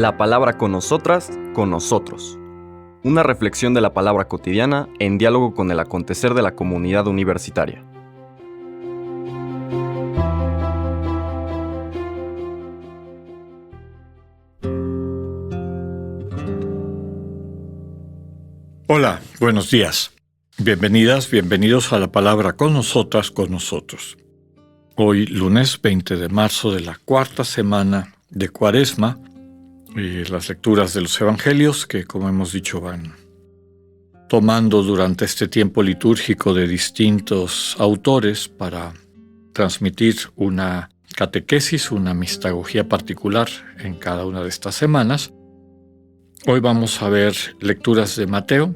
La palabra con nosotras, con nosotros. Una reflexión de la palabra cotidiana en diálogo con el acontecer de la comunidad universitaria. Hola, buenos días. Bienvenidas, bienvenidos a la palabra con nosotras, con nosotros. Hoy, lunes 20 de marzo de la cuarta semana de Cuaresma, y las lecturas de los evangelios que, como hemos dicho, van tomando durante este tiempo litúrgico de distintos autores para transmitir una catequesis, una mistagogía particular en cada una de estas semanas. Hoy vamos a ver lecturas de Mateo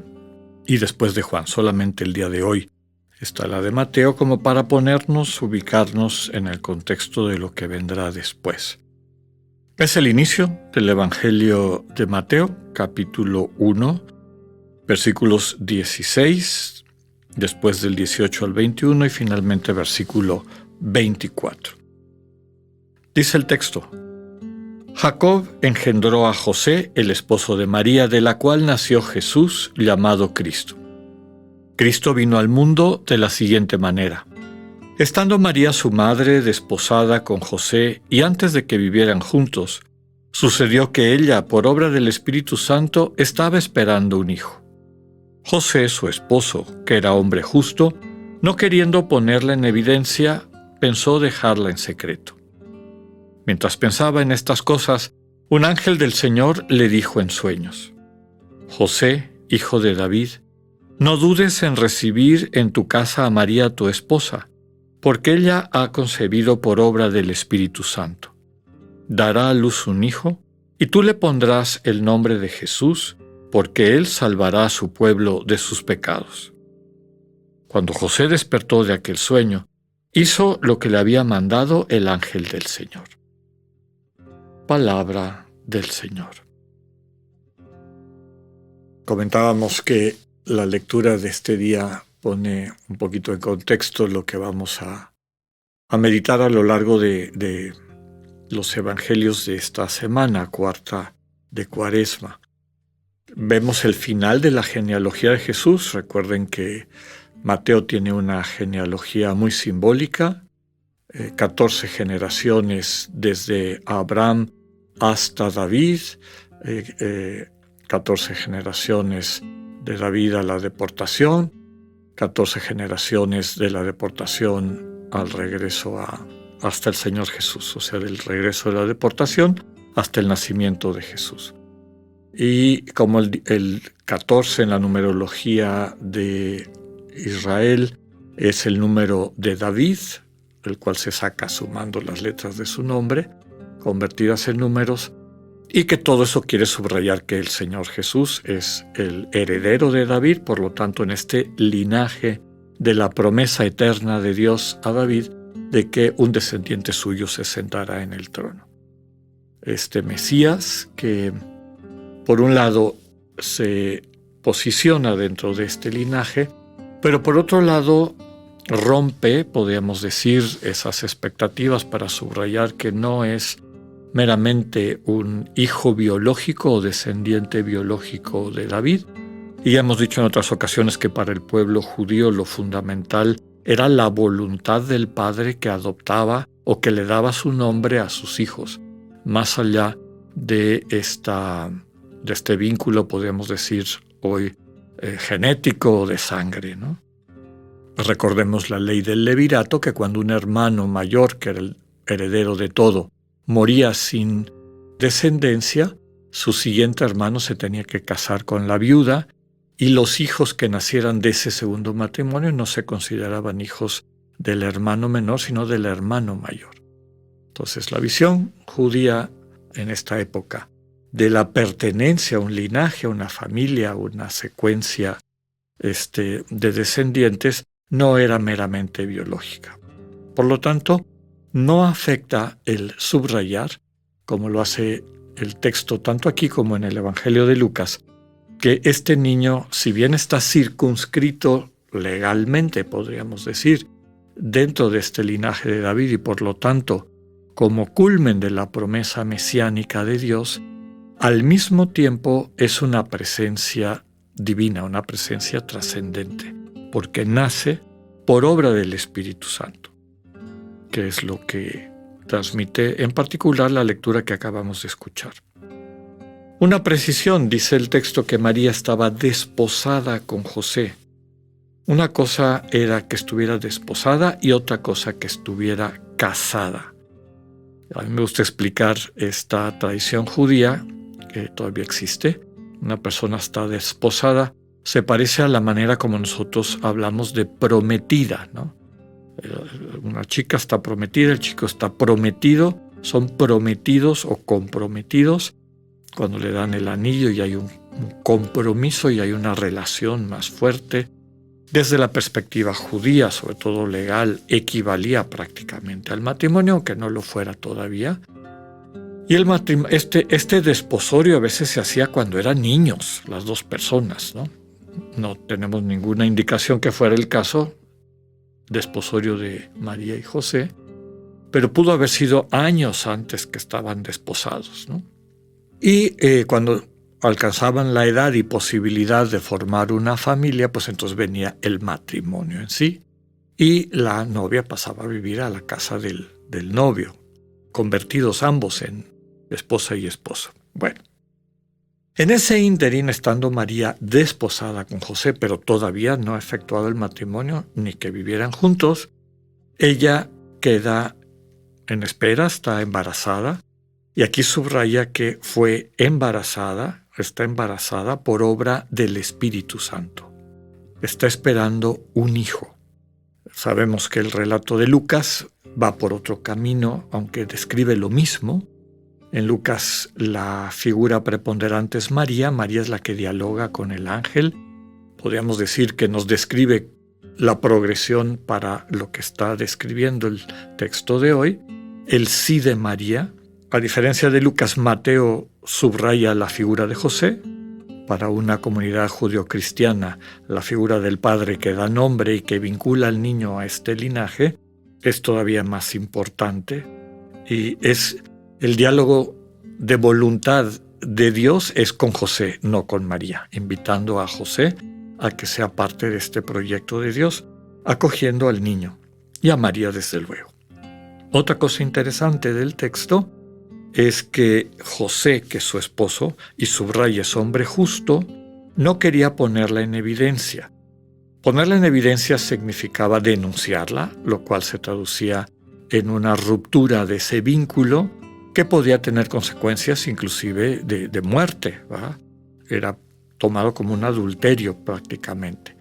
y después de Juan. Solamente el día de hoy está la de Mateo como para ubicarnos en el contexto de lo que vendrá después. Es el inicio del Evangelio de Mateo, capítulo 1, versículos 16, después del 18 al 21 y finalmente versículo 24. Dice el texto: Jacob engendró a José, el esposo de María, de la cual nació Jesús, llamado Cristo. Cristo vino al mundo de la siguiente manera. Estando María su madre desposada con José y antes de que vivieran juntos, sucedió que ella, por obra del Espíritu Santo, estaba esperando un hijo. José, su esposo, que era hombre justo, no queriendo ponerla en evidencia, pensó dejarla en secreto. Mientras pensaba en estas cosas, un ángel del Señor le dijo en sueños: José, hijo de David, no dudes en recibir en tu casa a María tu esposa, porque ella ha concebido por obra del Espíritu Santo. Dará a luz un hijo, y tú le pondrás el nombre de Jesús, porque él salvará a su pueblo de sus pecados. Cuando José despertó de aquel sueño, hizo lo que le había mandado el ángel del Señor. Palabra del Señor. Comentábamos que la lectura de este día pone un poquito en contexto lo que vamos a meditar a lo largo de los evangelios de esta semana, cuarta de Cuaresma. Vemos el final de la genealogía de Jesús. Recuerden que Mateo tiene una genealogía muy simbólica, 14 generaciones desde Abraham hasta David, 14 generaciones de David a la deportación, 14 generaciones de la deportación al regreso hasta el Señor Jesús, o sea, del regreso de la deportación hasta el nacimiento de Jesús. Y como el 14 en la numerología de Israel es el número de David, el cual se saca sumando las letras de su nombre, convertidas en números, y que todo eso quiere subrayar que el Señor Jesús es el heredero de David, por lo tanto en este linaje de la promesa eterna de Dios a David de que un descendiente suyo se sentará en el trono. Este Mesías que por un lado se posiciona dentro de este linaje, pero por otro lado rompe, podríamos decir, esas expectativas para subrayar que no es meramente un hijo biológico o descendiente biológico de David. Y ya hemos dicho en otras ocasiones que para el pueblo judío lo fundamental era la voluntad del padre que adoptaba o que le daba su nombre a sus hijos, más allá de este vínculo, podríamos decir hoy, genético o de sangre, ¿no? Recordemos la ley del levirato, que cuando un hermano mayor, que era el heredero de todo, moría sin descendencia, su siguiente hermano se tenía que casar con la viuda y los hijos que nacieran de ese segundo matrimonio no se consideraban hijos del hermano menor, sino del hermano mayor. Entonces, la visión judía en esta época de la pertenencia a un linaje, a una familia, a una secuencia de descendientes no era meramente biológica. Por lo tanto, no afecta el subrayar, como lo hace el texto tanto aquí como en el Evangelio de Lucas, que este niño, si bien está circunscrito legalmente, podríamos decir, dentro de este linaje de David y por lo tanto como culmen de la promesa mesiánica de Dios, al mismo tiempo es una presencia divina, una presencia trascendente, porque nace por obra del Espíritu Santo, que es lo que transmite en particular la lectura que acabamos de escuchar. Una precisión, dice el texto, que María estaba desposada con José. Una cosa era que estuviera desposada y otra cosa que estuviera casada. A mí me gusta explicar esta tradición judía, que todavía existe. Una persona está desposada, se parece a la manera como nosotros hablamos de prometida, ¿no? Una chica está prometida, el chico está prometido, son prometidos o comprometidos cuando le dan el anillo y hay un compromiso y hay una relación más fuerte. Desde la perspectiva judía, sobre todo legal, equivalía prácticamente al matrimonio, aunque no lo fuera todavía. Y este desposorio a veces se hacía cuando eran niños, las dos personas, ¿no? No tenemos ninguna indicación que fuera el caso, desposorio de María y José, pero pudo haber sido años antes que estaban desposados, ¿no? Y cuando alcanzaban la edad y posibilidad de formar una familia, pues entonces venía el matrimonio en sí, y la novia pasaba a vivir a la casa del novio, convertidos ambos en esposa y esposo. Bueno, en ese ínterin, estando María desposada con José, pero todavía no ha efectuado el matrimonio ni que vivieran juntos, ella queda en espera, está embarazada, y aquí subraya que fue embarazada, está embarazada por obra del Espíritu Santo. Está esperando un hijo. Sabemos que el relato de Lucas va por otro camino, aunque describe lo mismo. En Lucas la figura preponderante es María. María es la que dialoga con el ángel. Podríamos decir que nos describe la progresión para lo que está describiendo el texto de hoy. El sí de María. A diferencia de Lucas, Mateo subraya la figura de José. Para una comunidad judio-cristiana, la figura del padre que da nombre y que vincula al niño a este linaje es todavía más importante. Y es el diálogo de voluntad de Dios es con José, no con María, invitando a José a que sea parte de este proyecto de Dios, acogiendo al niño y a María desde luego. Otra cosa interesante del texto es que José, que es su esposo, y subraya es hombre justo, no quería ponerla en evidencia. Ponerla en evidencia significaba denunciarla, lo cual se traducía en una ruptura de ese vínculo que podía tener consecuencias inclusive de muerte, ¿verdad? Era tomado como un adulterio prácticamente.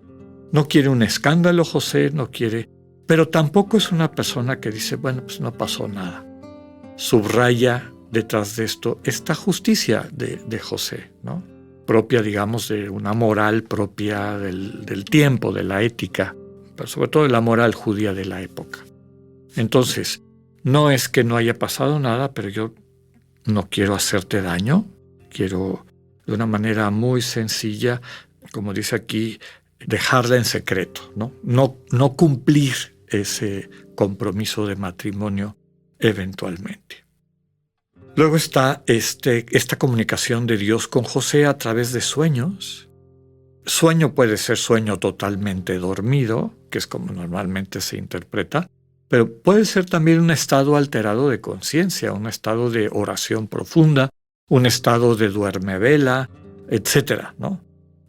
No quiere un escándalo José, no quiere, pero tampoco es una persona que dice, bueno, pues no pasó nada. Subraya detrás de esto esta justicia de José, ¿no? Propia, digamos, de una moral propia del tiempo, de la ética, pero sobre todo de la moral judía de la época. Entonces, no es que no haya pasado nada, pero yo no quiero hacerte daño, quiero de una manera muy sencilla, como dice aquí, dejarla en secreto, ¿no? No cumplir ese compromiso de matrimonio eventualmente. Luego está esta comunicación de Dios con José a través de sueños. Sueño puede ser sueño totalmente dormido, que es como normalmente se interpreta, pero puede ser también un estado alterado de conciencia, un estado de oración profunda, un estado de duermevela, etcétera, ¿no?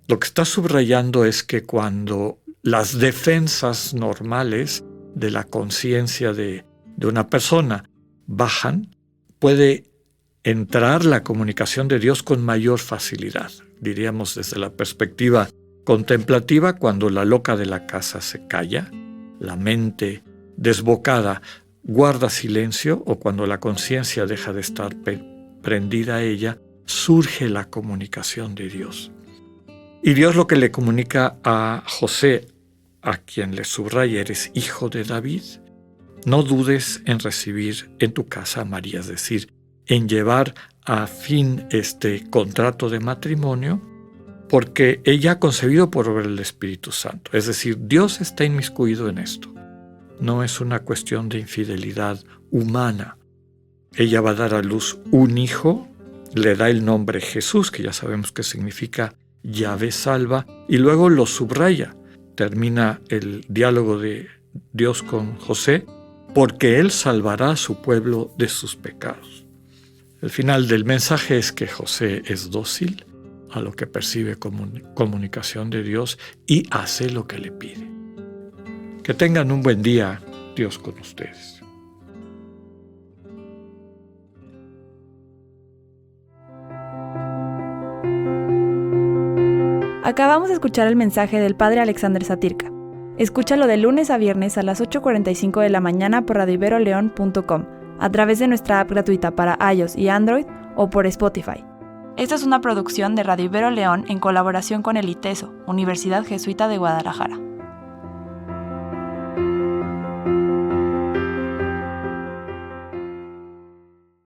Lo que está subrayando es que cuando las defensas normales de la conciencia de una persona bajan, puede entrar la comunicación de Dios con mayor facilidad. Diríamos desde la perspectiva contemplativa, cuando la loca de la casa se calla, la mente desbocada guarda silencio, o cuando la conciencia deja de estar prendida a ella, surge la comunicación de Dios. Y Dios lo que le comunica a José, a quien le subraya, eres hijo de David, no dudes en recibir en tu casa a María, es decir, en llevar a fin este contrato de matrimonio, porque ella ha concebido por obra del Espíritu Santo. Es decir, Dios está inmiscuido en esto. No es una cuestión de infidelidad humana. Ella va a dar a luz un hijo le da el nombre Jesús, que ya sabemos que significa Yahvé salva, y luego lo subraya. Termina el diálogo de Dios con José, porque Él salvará a su pueblo de sus pecados. El final del mensaje es que José es dócil a lo que percibe como comunicación de Dios y hace lo que le pide. Que tengan un buen día, Dios con ustedes. Acabamos de escuchar el mensaje del Padre Alexander Satirka. Escúchalo de lunes a viernes a las 8:45 de la mañana por radioiberoleon.com, a través de nuestra app gratuita para iOS y Android o por Spotify. Esta es una producción de Radio Ibero León en colaboración con el ITESO, Universidad Jesuita de Guadalajara.